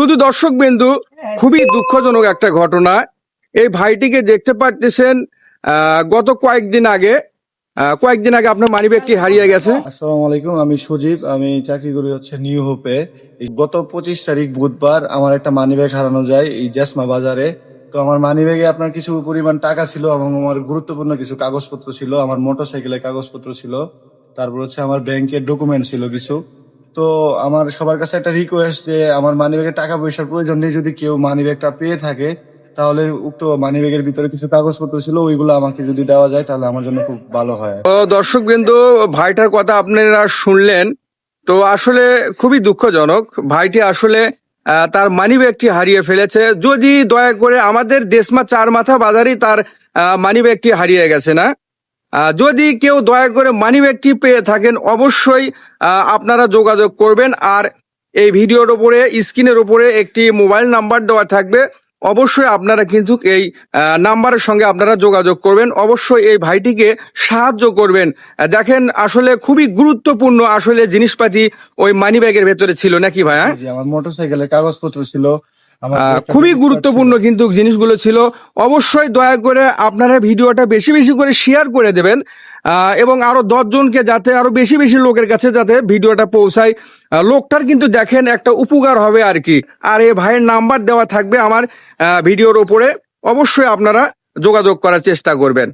শুধু দর্শক বিন্দু, খুবই দুঃখজনক একটা ঘটনা। এই ভাইটিকে দেখতে পারতেছেন, গত কয়েকদিন আগে আপনার মানিব্যাগটি হারিয়ে গেছে। আসসালামু আলাইকুম, আমি সুজীব। আমি চাকরি করি নিউ হোপে। এই গত 25 তারিখ বুধবার আমার একটা মানিব্যাগ হারানো যায় এই জেসমা বাজারে। তো আমার মানিব্যাগে আপনার কিছু পরিমাণ টাকা ছিল এবং আমার গুরুত্বপূর্ণ কিছু কাগজপত্র ছিল, আমার মোটরসাইকেলের কাগজপত্র ছিল, তারপর আমার ব্যাংকের ডকুমেন্ট ছিল কিছু। তো আমার সবার কাছে একটা রিকোয়েস্ট যে আমার মানিব্যাগে টাকা পয়সার প্রয়োজন নেই, যদি কেউ মানিব্যাগটা পেয়ে থাকে তাহলে উক্ত মানিব্যাগের ভিতরে কিছু কাগজপত্র ছিল, ওইগুলো আমাকে যদি দেওয়া যায় তাহলে আমার জন্য খুব ভালো হয়। তো দর্শক বিন্দু, ভাইটার কথা আপনারা শুনলেন। তো আসলে খুবই দুঃখজনক, ভাইটি আসলে তার মানিব্যাগটি হারিয়ে ফেলেছে। যদি দয়া করে, আমাদের দেশমা চার মাথা বাজারেই তার মানিব্যাগটি হারিয়ে গেছে না। যদি কেউ দয়া করে মানিব্যাগটি পেয়ে থাকেন, অবশ্যই আপনারা যোগাযোগ করবেন। আর এই ভিডিওর উপরে, স্ক্রিনের উপরে একটি মোবাইল নাম্বার দেওয়া থাকবে, অবশ্যই আপনারা কিন্তু এই নাম্বারের সঙ্গে আপনারা যোগাযোগ করবেন। অবশ্যই এই ভাইটিকে সাহায্য করবেন। দেখেন, আসলে খুবই গুরুত্বপূর্ণ আসলে জিনিসপাতি ওই মানিব্যাগের ভেতরে ছিল নাকি ভাই? জি, আমার মোটরসাইকেলের কাগজপত্র ছিল, আমার একটা খুবই credit card গুরুত্বপূর্ণ ছিল। কিন্তু জিনিসগুলো ছিল। অবশ্যই দয়া করে আপনারা ভিডিওটা বেশি বেশি করে শেয়ার করে দেবেন, এবং আরো 10 জনকে, যাতে আরো বেশি বেশি লোকের কাছে যাতে ভিডিওটা পৌঁছায়। লোকটার কিন্তু দেখেন একটা উপকার হবে আর কি। আর এই ভাইয়ের নাম্বার দেওয়া থাকবে আমার ভিডিওর উপরে, অবশ্যই আপনারা যোগাযোগ করার চেষ্টা করবেন।